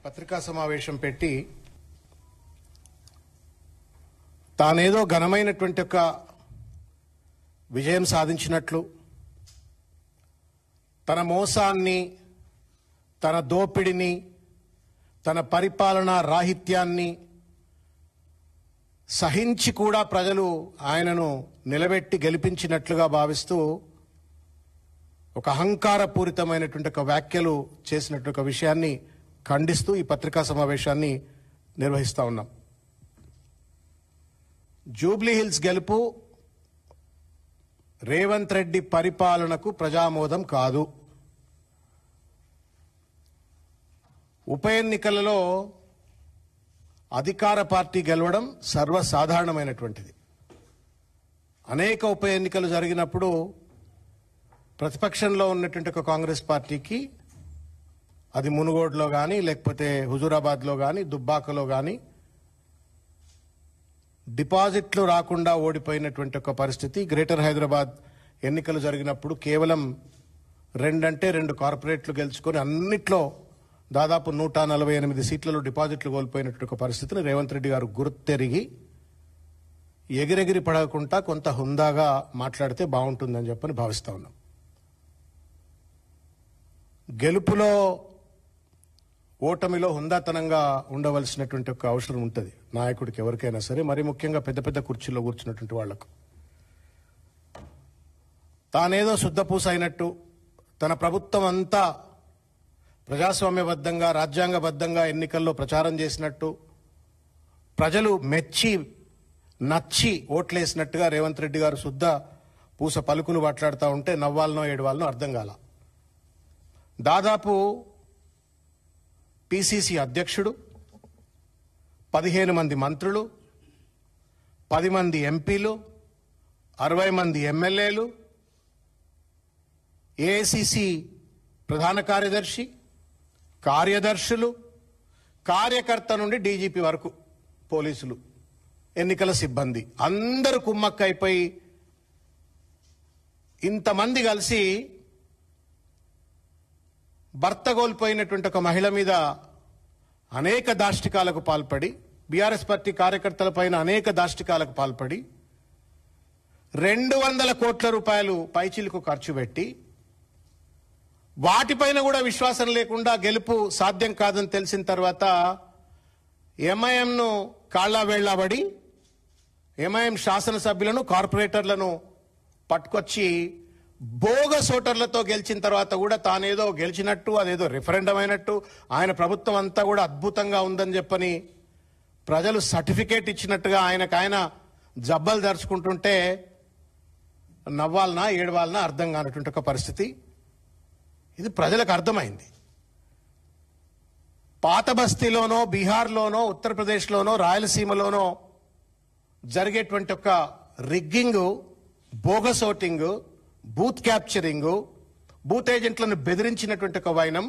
పత్రికా సమావేశం పెట్టి తానేదో ఘనమైనటువంటి ఒక విజయం సాధించినట్లు, తన మోసాన్ని, తన దోపిడిని, తన పరిపాలనా రాహిత్యాన్ని సహించి కూడా ప్రజలు ఆయనను నిలబెట్టి గెలిపించినట్లుగా భావిస్తూ ఒక అహంకారపూరితమైనటువంటి ఒక వ్యాఖ్యలు చేసినటువంటి ఒక విషయాన్ని ఖండిస్తూ ఈ పత్రికా సమావేశాన్ని నిర్వహిస్తా ఉన్నాం. జూబ్లీ హిల్స్ గెలుపు రేవంత్ రెడ్డి పరిపాలనకు ప్రజామోదం కాదు. ఉప ఎన్నికలలో అధికార పార్టీ గెలవడం సర్వసాధారణమైనటువంటిది. అనేక ఉప ఎన్నికలు జరిగినప్పుడు ప్రతిపక్షంలో ఉన్నటువంటి ఒక కాంగ్రెస్ పార్టీకి, అది మునుగోడులో కానీ, లేకపోతే హుజూరాబాద్లో కానీ, దుబ్బాకలో కానీ డిపాజిట్లు రాకుండా ఓడిపోయినటువంటి ఒక పరిస్థితి. గ్రేటర్ హైదరాబాద్ ఎన్నికలు జరిగినప్పుడు కేవలం 2 కార్పొరేట్లు గెలుచుకొని అన్నిట్లో దాదాపు 148 సీట్లలో డిపాజిట్లు కోల్పోయినటువంటి ఒక పరిస్థితిని రేవంత్ రెడ్డి గారు గుర్తెరిగి ఎగిరెగిరి పడకుండా కొంత హుందాగా మాట్లాడితే బాగుంటుందని చెప్పని భావిస్తా ఉన్నాం. గెలుపులో ఓటమిలో హుందాతనంగా ఉండవలసినటువంటి ఒక అవసరం ఉంటుంది నాయకుడికి, ఎవరికైనా సరే, మరి ముఖ్యంగా పెద్ద పెద్ద కుర్చీల్లో కూర్చున్నటువంటి వాళ్లకు. తానేదో శుద్ధపూస అయినట్టు, తన ప్రభుత్వం అంతా ప్రజాస్వామ్యబద్ధంగా, రాజ్యాంగబద్ధంగా ఎన్నికల్లో ప్రచారం చేసినట్టు, ప్రజలు మెచ్చి నచ్చి ఓట్లేసినట్టుగా రేవంత్ రెడ్డి గారు శుద్ధ పూస పలుకులు మాట్లాడుతూ ఉంటే నవ్వాలనో ఏడవాలనో అర్థం కాల. దాదాపు పిసిసి అధ్యక్షుడు, 15 మంది మంత్రులు, 10 మంది ఎంపీలు, 60 మంది ఎమ్మెల్యేలు, ఏఐసిసి ప్రధాన కార్యదర్శి, కార్యదర్శులు, కార్యకర్త నుండి డీజీపీ వరకు పోలీసులు, ఎన్నికల సిబ్బంది అందరూ కుమ్మక్కైపోయి ఇంతమంది కలిసి భర్త కోల్పోయినటువంటి ఒక మహిళ మీద అనేక దాష్టికాలకు పాల్పడి, బీఆర్ఎస్ పార్టీ కార్యకర్తల పైన అనేక దాష్టికాలకు పాల్పడి 200 కోట్ల రూపాయలు పైచిలకు ఖర్చు పెట్టి, వాటిపైన కూడా విశ్వాసం లేకుండా గెలుపు సాధ్యం కాదని తెలిసిన తర్వాత ఎంఐఎంను కాళ్లా వేళ్లాబడి ఎంఐఎం శాసనసభ్యులను, కార్పొరేటర్లను పట్టుకొచ్చి బోగస్ ఓటర్లతో గెలిచిన తర్వాత కూడా తానేదో గెలిచినట్టు, అదేదో రిఫరెండం అయినట్టు, ఆయన ప్రభుత్వం అంతా కూడా అద్భుతంగా ఉందని చెప్పని ప్రజలు సర్టిఫికేట్ ఇచ్చినట్టుగా ఆయన జబ్బలు దరుచుకుంటుంటే నవ్వాలనా ఏడవాలనా అర్థం కానటువంటి ఒక పరిస్థితి. ఇది ప్రజలకు అర్థమైంది. పాత బస్తీలోనో, బీహార్లోనో, ఉత్తరప్రదేశ్లోనో, రాయలసీమలోనో జరిగేటువంటి ఒక rigging, bogus voting, booth capturing, booth ఏజెంట్లను బెదిరించినటువంటి ఒక వైనం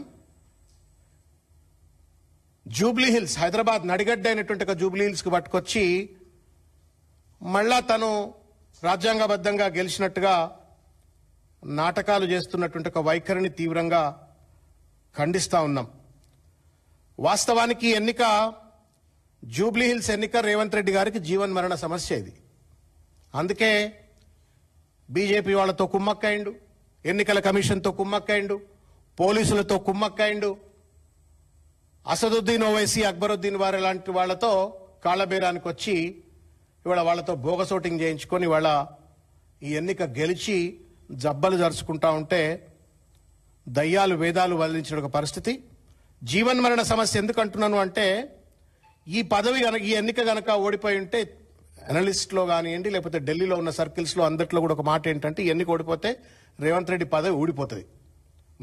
జూబ్లీ హిల్స్, హైదరాబాద్ నడిగడ్డ అయినటువంటి ఒక జూబ్లీ హిల్స్ కు పట్టుకొచ్చి మళ్ళా తను రాజ్యాంగబద్ధంగా గెలిచినట్టుగా నాటకాలు చేస్తున్నటువంటి ఒక వైఖరిని తీవ్రంగా ఖండిస్తా ఉన్నాం. వాస్తవానికి ఎన్నిక, జూబ్లీ హిల్స్ ఎన్నిక రేవంత్ రెడ్డి గారికి జీవన్ మరణ సమస్య ఇది. అందుకే బీజేపీ వాళ్లతో కుమ్మక్కైండు, ఎన్నికల కమిషన్తో కుమ్మక్కైండు, పోలీసులతో కుమ్మక్కైండు, అసదుద్దీన్ ఓవైసీ, అక్బరుద్దీన్ వారి లాంటి వాళ్లతో కాళ్లబేరానికి వచ్చి ఇవాళ వాళ్లతో బోగసోటింగ్ చేయించుకొని ఇవాళ ఈ ఎన్నిక గెలిచి జబ్బలు జరుచుకుంటా ఉంటే దయ్యాలు వేదాలు వల్లించిన ఒక పరిస్థితి. జీవన్ మరణ సమస్య ఎందుకు అంటున్నాను అంటే, ఈ పదవి గనక, ఈ ఎన్నిక గనక ఓడిపోయి ఉంటే అనలిస్ట్లో కానివ్వండి, లేకపోతే ఢిల్లీలో ఉన్న సర్కిల్స్లో అందరిలో కూడా ఒక మాట ఏంటంటే, ఈ ఎన్నిక ఓడిపోతే రేవంత్ రెడ్డి పదవి ఊడిపోతుంది,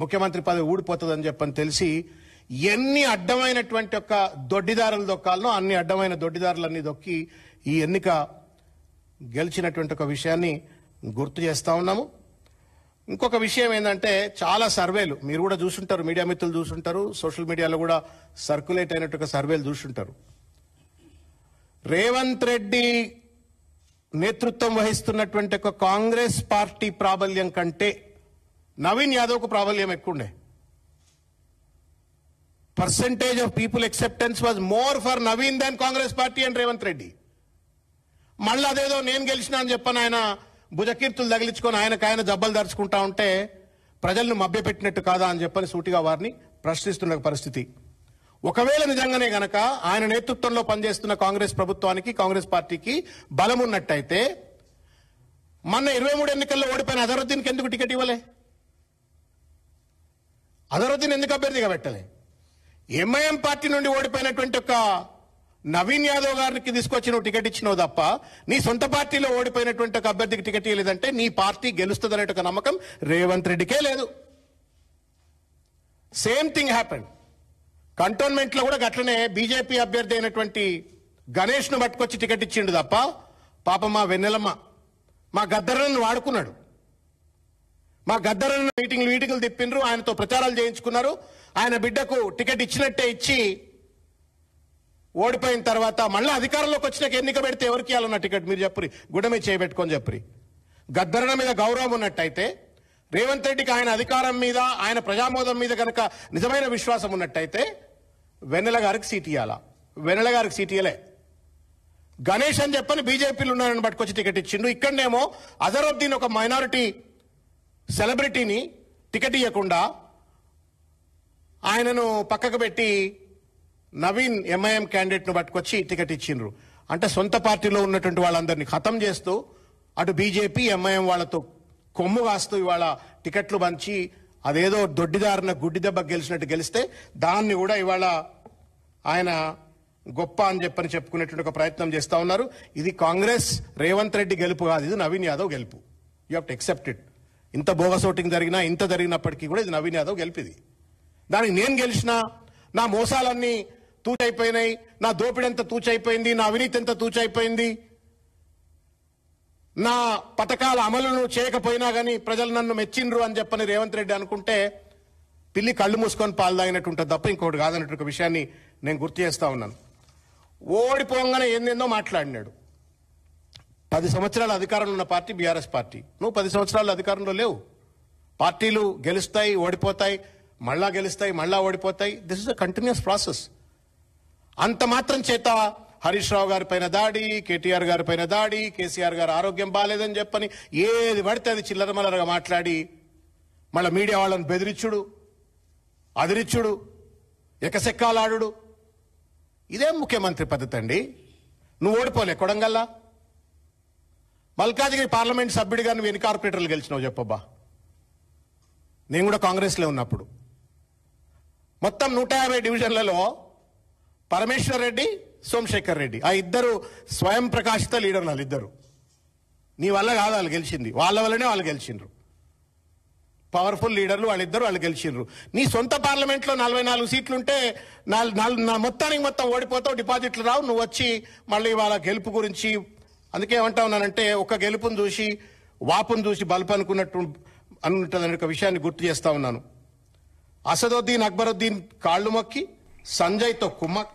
ముఖ్యమంత్రి పదవి ఊడిపోతుంది అని చెప్పని తెలిసి ఎన్ని అడ్డమైనటువంటి ఒక దొడ్డిదారులు దొక్కాలనో అన్ని అడ్డమైన దొడ్డిదారులన్నీ దొక్కి ఈ ఎన్నిక గెలిచినటువంటి ఒక విషయాన్ని గుర్తు చేస్తా ఉన్నాము. ఇంకొక విషయం ఏంటంటే, చాలా సర్వేలు మీరు కూడా చూసుంటారు, మీడియా మిత్రులు చూసుంటారు, సోషల్ మీడియాలో కూడా సర్క్యులేట్ అయినట్టు సర్వేలు చూసుంటారు. రేవంత్ రెడ్డి నేతృత్వం వహిస్తున్నటువంటి ఒక కాంగ్రెస్ పార్టీ ప్రాబల్యం కంటే నవీన్ యాదవ్కు ప్రాబల్యం ఎక్కువండే. percentage of people acceptance was more for Naveen than Congress party and Revanth Reddy. మళ్ళీ అదేదో నేను గెలిచినా అని చెప్పని ఆయన భుజకీర్తులు తగిలించుకొని ఆయన జబ్బలు దరుచుకుంటా ఉంటే ప్రజలను మభ్యపెట్టినట్టు కాదా అని చెప్పని సూటిగా వారిని ప్రశ్నిస్తున్న పరిస్థితి. ఒకవేళ నిజంగానే గనక ఆయన నేతృత్వంలో పనిచేస్తున్న కాంగ్రెస్ ప్రభుత్వానికి కాంగ్రెస్ పార్టీకి బలం ఉన్నట్టయితే మొన్న 23 ఎన్నికల్లో ఓడిపోయిన అజరుద్దీన్కి ఎందుకు టికెట్ ఇవ్వలే? అజరుద్దీన్ ఎందుకు అభ్యర్థిగా పెట్టలే? ఎంఐఎం పార్టీ నుండి ఓడిపోయినటువంటి ఒక నవీన్ యాదవ్ గారికి తీసుకొచ్చి నువ్వు టికెట్ ఇచ్చినావు తప్ప నీ సొంత పార్టీలో ఓడిపోయినటువంటి ఒక అభ్యర్థికి టికెట్ ఇవ్వలేదంటే నీ పార్టీ గెలుస్తుందనే ఒక నమ్మకం రేవంత్ రెడ్డికే లేదు. సేమ్ థింగ్ హ్యాపెండ్ కంటోన్మెంట్ లో కూడా గట్లనే బీజేపీ అభ్యర్థి అయినటువంటి గణేష్ ను పట్టుకొచ్చి టికెట్ ఇచ్చిండు తప్ప పాప మా వెన్నెలమ్మ మా గద్దరను వాడుకున్నాడు. మా గద్దరను మీటింగ్లు తిప్పిండ్రు, ఆయనతో ప్రచారాలు చేయించుకున్నారు. ఆయన బిడ్డకు టికెట్ ఇచ్చినట్టే ఇచ్చి ఓడిపోయిన తర్వాత మళ్ళీ అధికారంలోకి వచ్చినాక ఎన్నిక పెడితే ఎవరికి ఇవ్వాలన్న టికెట్ మీరు చెప్పురి, గుడ్డ మీద చేయబెట్టుకొని చెప్పురి. గద్దరన మీద గౌరవం ఉన్నట్టయితే రేవంత్ రెడ్డికి ఆయన అధికారం మీద ఆయన ప్రజామోదం మీద కనుక నిజమైన విశ్వాసం ఉన్నట్టయితే వెన్నెల గారికి సీట్ ఇవ్వాలా? వెన్నెల గారికి సీట్ ఇవ్వలే. గణేష్ అని చెప్పని బీజేపీలో ఉన్నారని పట్టుకొచ్చి టికెట్ ఇచ్చిండు. ఇక్కడనేమో అజరుద్దీన్ ఒక మైనారిటీ సెలబ్రిటీని టికెట్ ఇవ్వకుండా ఆయనను పక్కకు పెట్టి నవీన్ ఎంఐఎం క్యాండిడేట్ ను పట్టుకొచ్చి టికెట్ ఇచ్చిండ్రు. అంటే సొంత పార్టీలో ఉన్నటువంటి వాళ్ళందరినీ ఖతం చేస్తూ అటు బీజేపీ ఎంఐఎం వాళ్ళతో కొమ్ము కాస్తూ ఇవాళ టికెట్లు పంచి అదేదో దొడ్డిదారిన గుడ్డి దెబ్బ గెలిచినట్టు గెలిస్తే దాన్ని కూడా ఇవాళ ఆయన గొప్ప అని చెప్పని చెప్పుకునేటువంటి ఒక ప్రయత్నం చేస్తా ఉన్నారు. ఇది కాంగ్రెస్ రేవంత్ రెడ్డి గెలుపు కాదు, ఇది నవీన్ యాదవ్ గెలుపు. You have to accept it. ఇంత బోగస్ ఓటింగ్ జరిగినా ఇంత జరిగినప్పటికీ కూడా ఇది నవీన్ యాదవ్ గెలిపిది. దానికి నేను గెలిచినా నా మోసాలన్నీ తూచైపోయినాయి, నా దోపిడీ ఎంత తూచైపోయింది, నా అవినీతి ఎంత తూచైపోయింది, నా పథకాల అమలును చేయకపోయినా కానీ ప్రజలు నన్ను మెచ్చిండ్రు అని చెప్పని రేవంత్ రెడ్డి అనుకుంటే పిల్లి కళ్ళు మూసుకొని పాలు తాగినట్టు ఉంటుంది తప్ప ఇంకొకటి కాదన్నట్టు ఒక విషయాన్ని నేను గుర్తు చేస్తా ఉన్నాను. ఓడిపోగానే ఏందేందో మాట్లాడినాడు. 10 సంవత్సరాల అధికారంలో ఉన్న పార్టీ బీఆర్ఎస్ పార్టీ. నువ్వు 10 సంవత్సరాల అధికారంలో లేవు. పార్టీలు గెలుస్తాయి, ఓడిపోతాయి, మళ్ళా గెలుస్తాయి, మళ్ళా ఓడిపోతాయి. This is a continuous process. అంత మాత్రం చేత హరీష్ రావు గారి పైన దాడి, కేటీఆర్ గారి పైన దాడి, కేసీఆర్ గారు ఆరోగ్యం బాగాలేదని చెప్పని ఏది పడితే అది చిల్లరమల్లరగా మాట్లాడి మళ్ళీ మీడియా వాళ్ళని బెదిరించుడు, అదిరిచ్చుడు, ఎకసెక్కాలాడు. ఇదేం ముఖ్యమంత్రి పద్ధతి అండి? నువ్వు ఓడిపోలే కొడంగల్లా, మల్కాజిగిరి పార్లమెంట్ సభ్యుడిగా నువ్వు ఎన్ని కార్పొరేటర్లు గెలిచినావు చెప్పబ్బా? నేను కూడా కాంగ్రెస్లో ఉన్నప్పుడు మొత్తం 150 డివిజన్లలో పరమేశ్వర్ రెడ్డి, సోమశేఖర్ రెడ్డి ఆ ఇద్దరు స్వయం ప్రకాశిత లీడర్లు. వాళ్ళిద్దరు నీ వల్ల కాదు వాళ్ళు గెలిచింది, వాళ్ళ వల్లనే వాళ్ళు గెలిచిండ్రు. పవర్ఫుల్ లీడర్లు వాళ్ళిద్దరు, వాళ్ళు గెలిచిండ్రు. నీ సొంత పార్లమెంట్లో 44 సీట్లుంటే మొత్తానికి మొత్తం ఓడిపోతావు, డిపాజిట్లు రావు. నువ్వు వచ్చి మళ్ళీ వాళ్ళ గెలుపు గురించి అందుకే ఏమంటా ఉన్నానంటే ఒక గెలుపును చూసి వాపును చూసి బల్బు అనుకున్నట్టు అనుంటుందనే ఒక విషయాన్ని గుర్తు చేస్తా ఉన్నాను. అసదుద్దీన్ అక్బరుద్దీన్ కాళ్ళు మొక్కి సంజయ్తో కుమ్మక్క